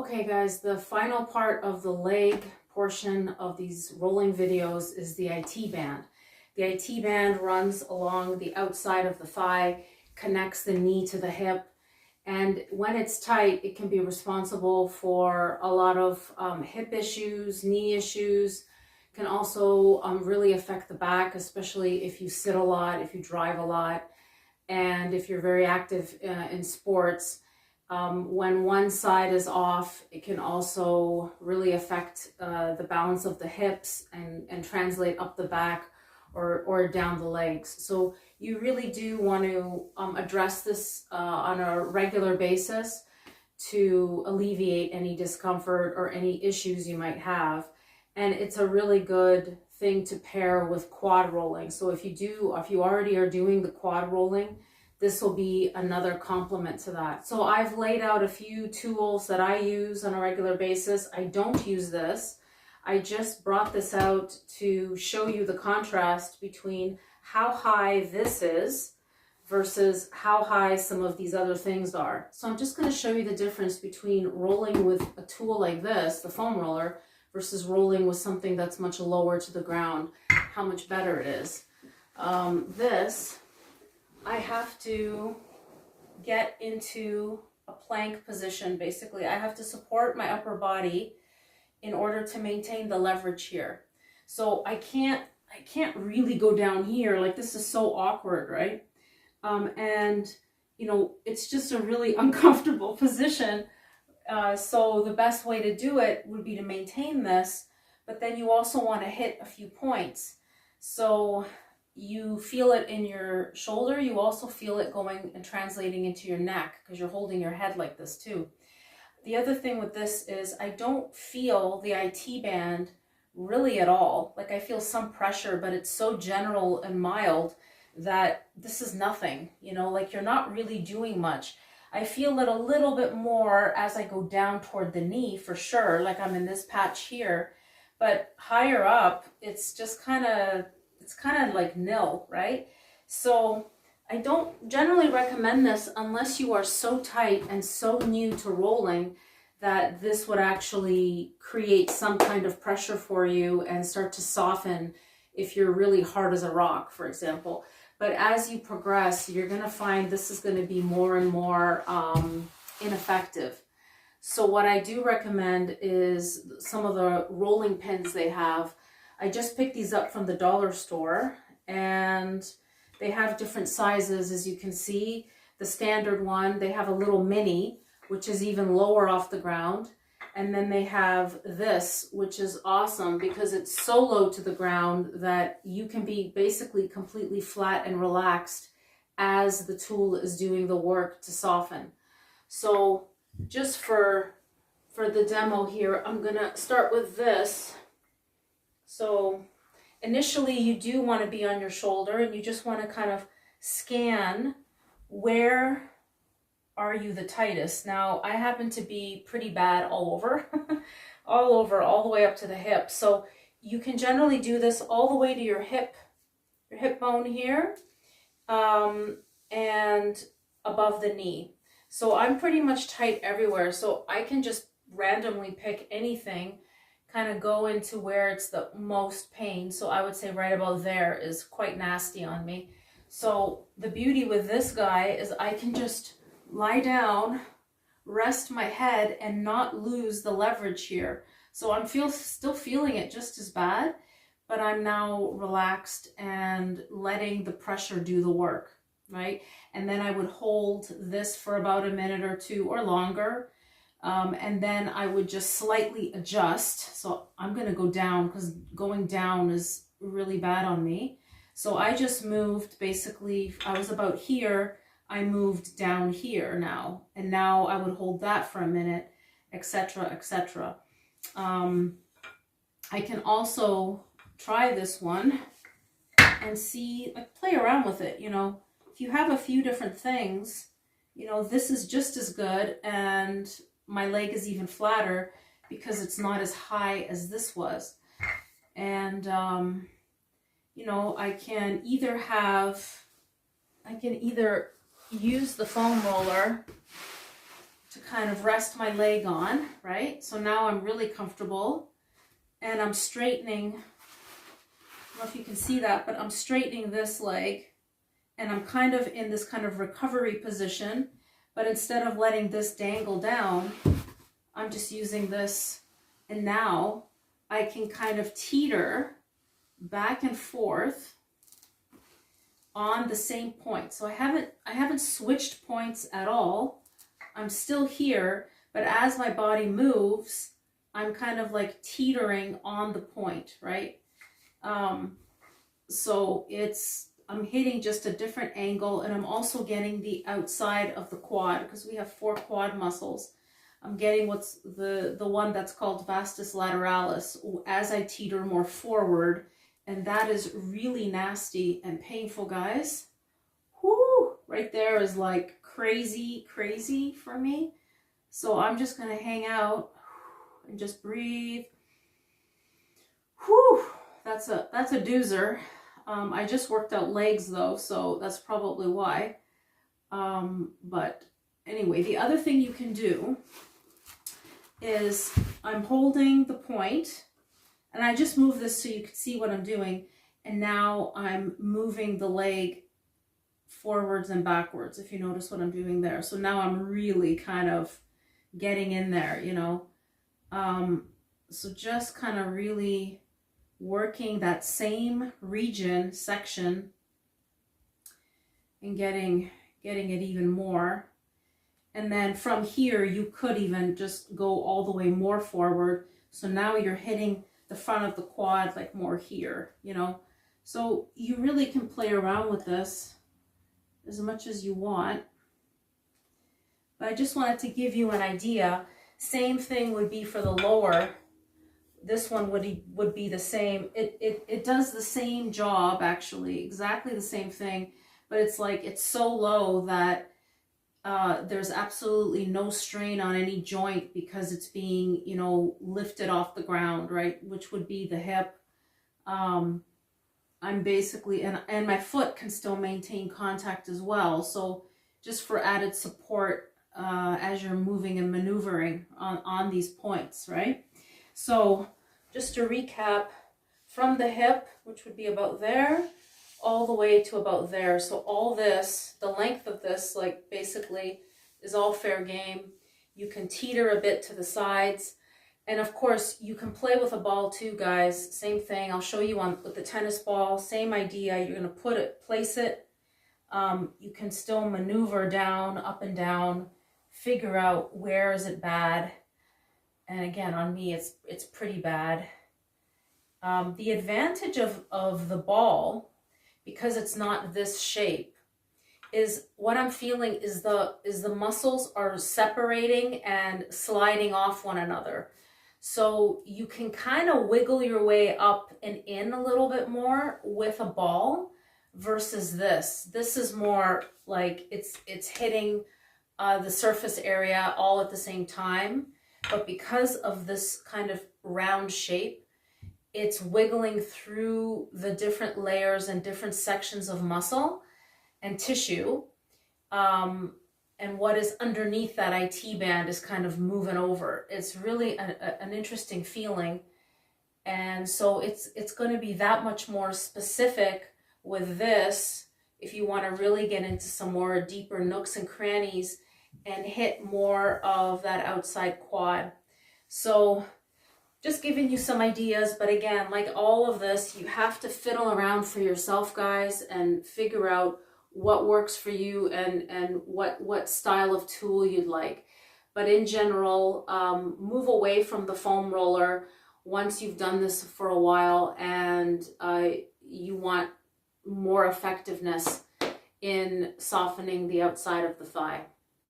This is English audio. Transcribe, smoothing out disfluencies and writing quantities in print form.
Okay guys, the final part of the leg portion of these rolling videos is the IT band. The IT band runs along the outside of the thigh, connects the knee to the hip, and when it's tight, it can be responsible for a lot of hip issues, knee issues, can also really affect the back, especially if you sit a lot, if you drive a lot, and if you're very active in sports. When one side is off, it can also really affect the balance of the hips and translate up the back or down the legs. So you really do want to address this on a regular basis to alleviate any discomfort or any issues you might have. And it's a really good thing to pair with quad rolling. So if you already are doing the quad rolling, this will be another complement to that. So I've laid out a few tools that I use on a regular basis. I don't use this. I just brought this out to show you the contrast between how high this is versus how high some of these other things are. So I'm just going to show you the difference between rolling with a tool like this, the foam roller, versus rolling with something that's much lower to the ground, how much better it is. This, I have to get into a plank position. Basically, I have to support my upper body in order to maintain the leverage here. So I can't really go down here. Like, this is so awkward, right? And you know, it's just a really uncomfortable position. So the best way to do it would be to maintain this, but then you also want to hit a few points. So you feel it in your shoulder, you also feel it going and translating into your neck because you're holding your head like this too. The other thing with this is I don't feel the IT band really at all. Like, I feel some pressure, but it's so general and mild that this is nothing, you know, like you're not really doing much. I feel it a little bit more as I go down toward the knee for sure, like I'm in this patch here, but higher up, it's just kind of like nil, right? So I don't generally recommend this unless you are so tight and so new to rolling that this would actually create some kind of pressure for you and start to soften if you're really hard as a rock, for example. But as you progress, you're going to find this is going to be more and more ineffective. So what I do recommend is some of the rolling pins they have. I just picked these up from the dollar store, and they have different sizes, as you can see. The standard one, they have a little mini, which is even lower off the ground. And then they have this, which is awesome because it's so low to the ground that you can be basically completely flat and relaxed as the tool is doing the work to soften. So just for the demo here, I'm gonna start with this. So initially you do want to be on your shoulder and you just want to kind of scan where are you the tightest. Now, I happen to be pretty bad all over, all the way up to the hip. So you can generally do this all the way to your hip bone here, and above the knee. So I'm pretty much tight everywhere. So I can just randomly pick anything, kind of go into where it's the most pain. So I would say right about there is quite nasty on me. So the beauty with this guy is I can just lie down, rest my head, and not lose the leverage here. So I'm still feeling it just as bad, but I'm now relaxed and letting the pressure do the work, right? And then I would hold this for about a minute or two or longer, and then I would just slightly adjust. So I'm going to go down because going down is really bad on me. So I just moved, basically, I was about here, I moved down here now, and now I would hold that for a minute, etc., etc. I can also try this one and see, like, play around with it. You know, if you have a few different things, you know, this is just as good, and my leg is even flatter because it's not as high as this was. And you know, I can either use the foam roller to kind of rest my leg on, right? So now I'm really comfortable and I'm straightening, I don't know if you can see that, but I'm straightening this leg and I'm kind of in this kind of recovery position, but instead of letting this dangle down, I'm just using this, and now I can kind of teeter back and forth on the same point. So I haven't switched points at all. I'm still here, but as my body moves, I'm kind of like teetering on the point, right? So I'm hitting just a different angle, and I'm also getting the outside of the quad, because we have 4 quad muscles. I'm getting what's the one that's called vastus lateralis as I teeter more forward, and that is really nasty and painful, guys. Whoo! Right there is like crazy, crazy for me. So I'm just gonna hang out and just breathe. Whew! That's a doozer. I just worked out legs though, so that's probably why. But anyway, the other thing you can do is I'm holding the point, and I just move this so you can see what I'm doing, and now I'm moving the leg forwards and backwards, if you notice what I'm doing there. So now I'm really kind of getting in there, you know. So just kind of really working that same region, section, and getting it even more. And then from here, you could even just go all the way more forward. So now you're hitting the front of the quad like more here, you know. So you really can play around with this as much as you want. But I just wanted to give you an idea. Same thing would be for the lower. This one would be the same. It does the same job, actually, exactly the same thing, but it's like it's so low that there's absolutely no strain on any joint because it's being, you know, lifted off the ground, right? Which would be the hip. I'm basically, and my foot can still maintain contact as well. So just for added support as you're moving and maneuvering on these points, right? So just to recap, from the hip, which would be about there, all the way to about there. So all this, the length of this, like basically is all fair game. You can teeter a bit to the sides. And of course you can play with a ball too, guys. Same thing. I'll show you with the tennis ball, same idea. You're going to place it. You can still maneuver down, up and down, figure out where is it bad. And again, on me, it's pretty bad. The advantage of the ball, because it's not this shape, is what I'm feeling is the muscles are separating and sliding off one another. So you can kind of wiggle your way up and in a little bit more with a ball versus this. This is more like it's hitting the surface area all at the same time. But because of this kind of round shape, it's wiggling through the different layers and different sections of muscle and tissue. And what is underneath that IT band is kind of moving over. It's really an interesting feeling. And so it's going to be that much more specific with this if you want to really get into some more deeper nooks and crannies and hit more of that outside quad. So just giving you some ideas, but again, like all of this, you have to fiddle around for yourself, guys, and figure out what works for you and what style of tool you'd like. But in general, move away from the foam roller once you've done this for a while and you want more effectiveness in softening the outside of the thigh.